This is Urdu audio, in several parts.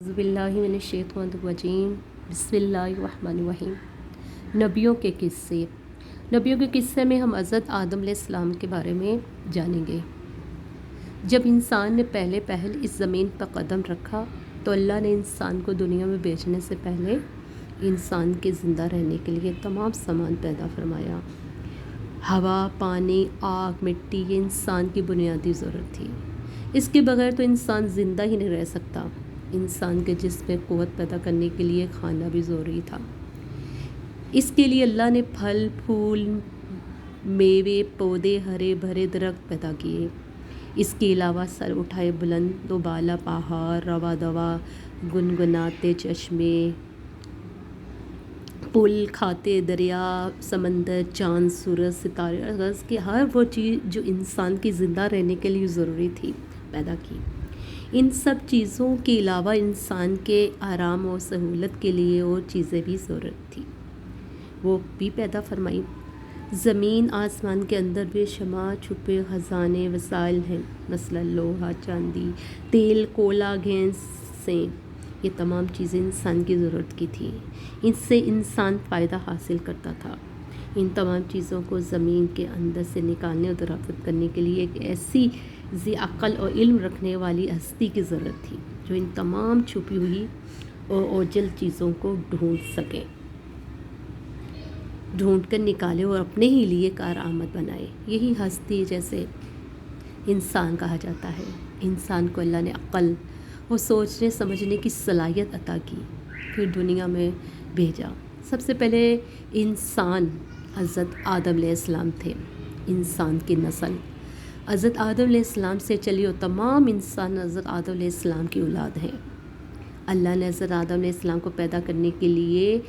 اعوذ باللہ من الشیطان الرجیم بسم اللہ الرحمن الرحیم۔ نبیوں کے قصے میں ہم حضرت آدم علیہ السلام کے بارے میں جانیں گے۔ جب انسان نے پہل اس زمین پر قدم رکھا تو اللہ نے انسان کو دنیا میں بھیجنے سے پہلے انسان کے زندہ رہنے کے لیے تمام سامان پیدا فرمایا۔ ہوا، پانی، آگ، مٹی، یہ انسان کی بنیادی ضرورت تھی۔ اس کے بغیر تو انسان زندہ ہی نہیں رہ سکتا۔ انسان کے جسم میں قوت پیدا کرنے کے لیے کھانا بھی ضروری تھا۔ اس کے لیے اللہ نے پھل، پھول، میوے، پودے، ہرے بھرے درخت پیدا کیے۔ اس کے علاوہ سر اٹھائے بلند و بالا پہاڑ، رواں دواں گنگناتے چشمے، پل کھاتے دریا، سمندر، چاند، سورج، ستارے، غرض کی ہر وہ چیز جو انسان کی زندہ رہنے کے لیے ضروری تھی پیدا کی۔ ان سب چیزوں کے علاوہ انسان کے آرام اور سہولت کے لیے اور چیزیں بھی ضرورت تھی، وہ بھی پیدا فرمائی۔ زمین آسمان کے اندر بے شمار چھپے خزانے وسائل ہیں، مثلا لوہا، چاندی، تیل، کوئلہ، گیسیں، یہ تمام چیزیں انسان کی ضرورت کی تھیں۔ ان سے انسان فائدہ حاصل کرتا تھا۔ ان تمام چیزوں کو زمین کے اندر سے نکالنے اور دریافت کرنے کے لیے ایک ایسی ذی عقل اور علم رکھنے والی ہستی کی ضرورت تھی جو ان تمام چھپی ہوئی اور اوجل چیزوں کو ڈھونڈ کر نکالے اور اپنے ہی لیے کارآمد بنائے۔ یہی ہستی جیسے انسان کہا جاتا ہے۔ انسان کو اللہ نے عقل اور سوچنے سمجھنے کی صلاحیت عطا کی، پھر دنیا میں بھیجا۔ سب سے پہلے انسان حضرت آدم علیہ السلام تھے۔ انسان کی نسل حضرت آدم علیہ السلام سے چلی اور تمام انسان حضرت آدم علیہ السلام کی اولاد ہیں۔ اللہ نے حضرت آدم علیہ السلام کو پیدا کرنے کے لیے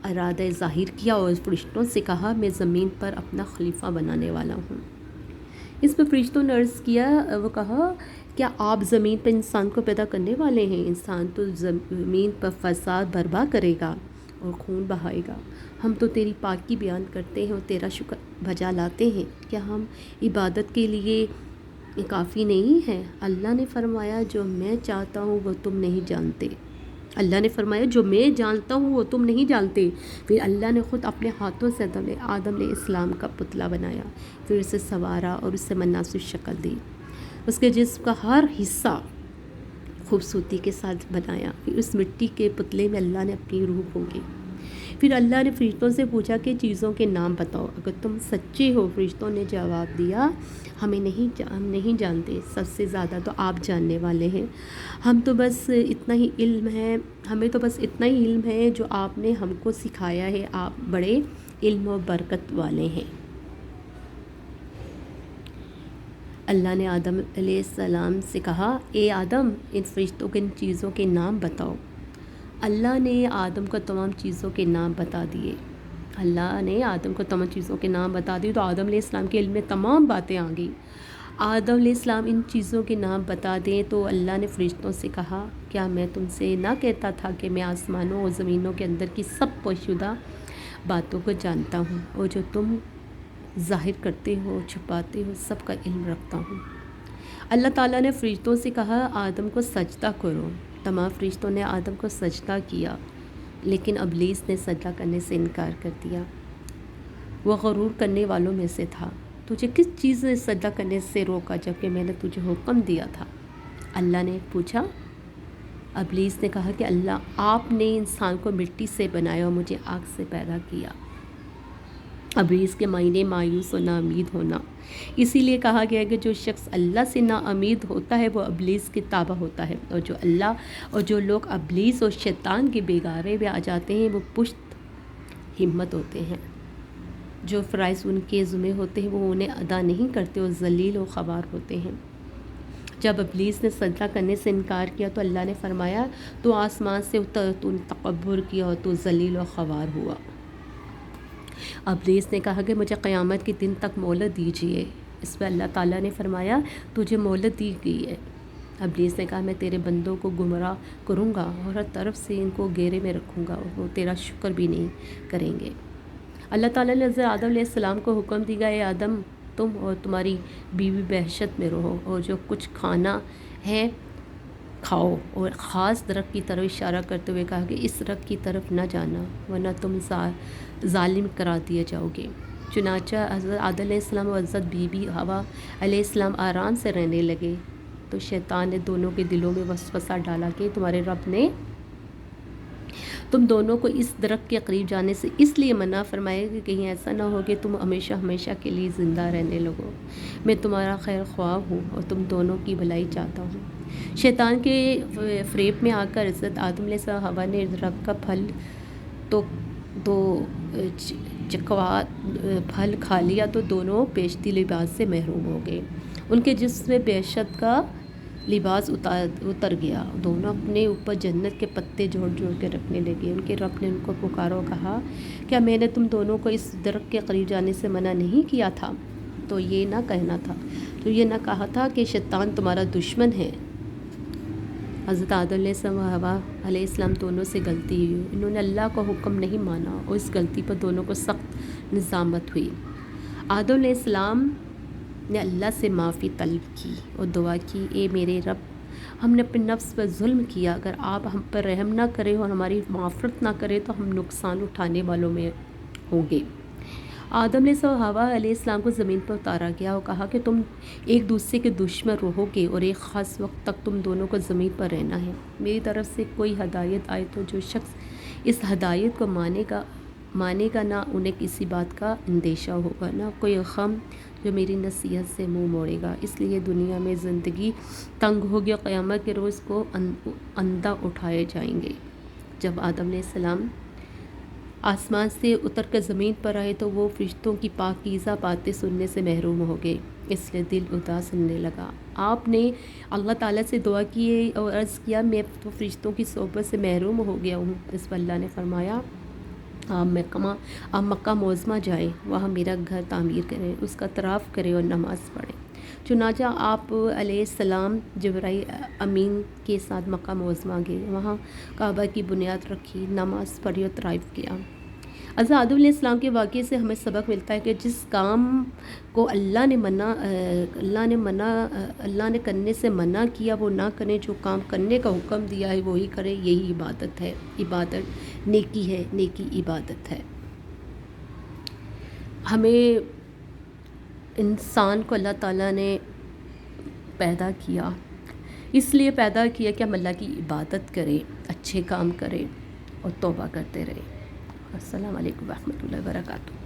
ارادہ ظاہر کیا اور فرشتوں سے کہا، میں زمین پر اپنا خلیفہ بنانے والا ہوں۔ اس پر فرشتوں نے عرض کیا، وہ کہا، کیا آپ زمین پر انسان کو پیدا کرنے والے ہیں؟ انسان تو زمین پر فساد برپا کرے گا اور خون بہائے گا۔ ہم تو تیری پاکی بیان کرتے ہیں اور تیرا شکر بجا لاتے ہیں، کیا ہم عبادت کے لیے کافی نہیں ہیں؟ اللہ نے فرمایا، جو میں چاہتا ہوں وہ تم نہیں جانتے۔ اللہ نے فرمایا، جو میں جانتا ہوں وہ تم نہیں جانتے۔ پھر اللہ نے خود اپنے ہاتھوں سے آدم علیہ السلام کا پتلا بنایا، پھر اسے سنوارا اور اسے مناسب شکل دی۔ اس کے جسم کا ہر حصہ خوبصورتی کے ساتھ بنایا۔ پھر اس مٹی کے پتلے میں اللہ نے اپنی روح پھونکی۔ پھر اللہ نے فرشتوں سے پوچھا کہ چیزوں کے نام بتاؤ، اگر تم سچے ہو۔ فرشتوں نے جواب دیا، ہم نہیں جانتے، سب سے زیادہ تو آپ جاننے والے ہیں۔ ہمیں تو بس اتنا ہی علم ہے جو آپ نے ہم کو سکھایا ہے۔ آپ بڑے علم و برکت والے ہیں۔ اللہ نے آدم علیہ السلام سے کہا، اے آدم، ان فرشتوں کے ان چیزوں کے نام بتاؤ۔ اللہ نے آدم کو تمام چیزوں کے نام بتا دیے۔ تو آدم علیہ السلام کے علم میں تمام باتیں آ گئیں۔ آدم علیہ السلام ان چیزوں کے نام بتا دیں تو اللہ نے فرشتوں سے کہا، کیا میں تم سے نہ کہتا تھا کہ میں آسمانوں اور زمینوں کے اندر کی سب پوشیدہ باتوں کو جانتا ہوں، اور جو تم ظاہر کرتے ہو چھپاتے ہو سب کا علم رکھتا ہوں۔ اللہ تعالیٰ نے فرشتوں سے کہا، آدم کو سجدہ کرو۔ تمام فرشتوں نے آدم کو سجدہ کیا، لیکن ابلیس نے سجدہ کرنے سے انکار کر دیا۔ وہ غرور کرنے والوں میں سے تھا۔ تجھے کس چیز نے سجدہ کرنے سے روکا جبکہ میں نے تجھے حکم دیا تھا؟ اللہ نے پوچھا۔ ابلیس نے کہا کہ اللہ، آپ نے انسان کو مٹی سے بنایا اور مجھے آگ سے پیدا کیا۔ ابلیس کے معنی مایوس اور نا امید ہونا۔ اسی لیے کہا گیا کہ جو شخص اللہ سے نا امید ہوتا ہے وہ ابلیس کے تابع ہوتا ہے، اور جو لوگ ابلیس اور شیطان کے بیگارے میں آ جاتے ہیں وہ پشت ہمت ہوتے ہیں۔ جو فرائض ان کے ذمہ ہوتے ہیں وہ انہیں ادا نہیں کرتے اور ذلیل و خوار ہوتے ہیں۔ جب ابلیس نے سجدہ کرنے سے انکار کیا تو اللہ نے فرمایا، تو آسمان سے اتر، تو نے تکبر کیا اور تو ذلیل و خوار ہوا۔ ابلیس نے کہا کہ مجھے قیامت کے دن تک مہلت دیجیے۔ اس پہ اللہ تعالیٰ نے فرمایا، تجھے مہلت دی گئی ہے۔ ابلیس نے کہا، میں تیرے بندوں کو گمراہ کروں گا اور ہر طرف سے ان کو گھیرے میں رکھوں گا، وہ تیرا شکر بھی نہیں کریں گے۔ اللہ تعالیٰ نے حضرت آدم علیہ السلام کو حکم دیا، اے آدم، تم اور تمہاری بیوی بہشت میں رہو، اور جو کچھ کھانا ہے کھاؤ، اور خاص درخت کی طرف اشارہ کرتے ہوئے کہا کہ اس درخت کی طرف نہ جانا ورنہ تم ظالم قرار دیے جاؤ گے۔ چنانچہ حضرت آدم علیہ السلام اور حضرت بی بی حوا علیہ السلام آرام سے رہنے لگے، تو شیطان نے دونوں کے دلوں میں وسوسہ ڈالا کہ تمہارے رب نے تم دونوں کو اس درخت کے قریب جانے سے اس لیے منع فرمایا کہ کہیں ایسا نہ ہو کہ تم ہمیشہ ہمیشہ کے لیے زندہ رہنے لگو۔ میں تمہارا خیر خواہ ہوں اور تم دونوں کی بھلائی چاہتا ہوں۔ شیطان کے فریب میں آ کر حضرت آدم علیہ السلام حوا نے درخت کا تو چکوا پھل کھا لیا، تو دونوں بیشتی لباس سے محروم ہو گئے۔ ان کے جسم میں بیشت کا لباس اتر گیا، دونوں اپنے اوپر جنت کے پتے جوڑ جوڑ کے رکھنے لگے۔ ان کے رب نے ان کو پکارا اور کہا، کیا میں نے تم دونوں کو اس درخت کے قریب جانے سے منع نہیں کیا تھا؟ تو یہ نہ کہا تھا کہ شیطان تمہارا دشمن ہے۔ حضرت آدم علیہ السلام و حوا علیہ السلام دونوں سے غلطی ہوئی، انہوں نے اللہ کا حکم نہیں مانا اور اس غلطی پر دونوں کو سخت ندامت ہوئی۔ آدم علیہ السلام نے اللہ سے معافی طلب کی اور دعا کی، اے میرے رب، ہم نے اپنے نفس پر ظلم کیا، اگر آپ ہم پر رحم نہ کریں اور ہماری معافرت نہ کریں تو ہم نقصان اٹھانے والوں میں ہوں گے۔ آدم علیہ السلام و حوا علیہ السلام کو زمین پر اتارا گیا اور کہا کہ تم ایک دوسرے کے دشمن رہو گے اور ایک خاص وقت تک تم دونوں کو زمین پر رہنا ہے۔ میری طرف سے کوئی ہدایت آئے تو جو شخص اس ہدایت کو مانے گا نہ انہیں کسی بات کا اندیشہ ہوگا، نہ کوئی غم جو میری نصیحت سے منہ موڑے گا۔ اس لیے دنیا میں زندگی تنگ ہوگی اور قیامت کے روز کو اندھا اٹھائے جائیں گے۔ جب آدم علیہ السلام آسمان سے اتر کر زمین پر آئے تو وہ فرشتوں کی پاکیزہ باتیں سننے سے محروم ہو گئے، اس لیے دل اداس ہونے لگا۔ آپ نے اللہ تعالیٰ سے دعا کی اور عرض کیا، میں تو فرشتوں کی صحبت سے محروم ہو گیا ہوں۔ اس پر اللہ نے فرمایا، آپ مکہ معظمہ جائیں، وہاں میرا گھر تعمیر کریں، اس کا طواف کریں اور نماز پڑھیں۔ چنانچہ آپ علیہ السلام جبرائیل امین کے ساتھ مکہ معظمہ گئے، وہاں کعبہ کی بنیاد رکھی، نماز پڑھی اور طواف کیا۔ حضرت آدم علیہ السلام کے واقعے سے ہمیں سبق ملتا ہے کہ جس کام کو اللہ نے کرنے سے منع کیا وہ نہ کریں، جو کام کرنے کا حکم دیا ہے وہی کریں، یہی عبادت ہے۔ عبادت نیکی ہے، نیکی عبادت ہے۔ ہمیں انسان کو اللہ تعالیٰ نے پیدا کیا، اس لیے پیدا کیا کہ ہم اللہ کی عبادت کریں، اچھے کام کریں اور توبہ کرتے رہیں۔ السلام علیکم ورحمۃ اللہ وبرکاتہ۔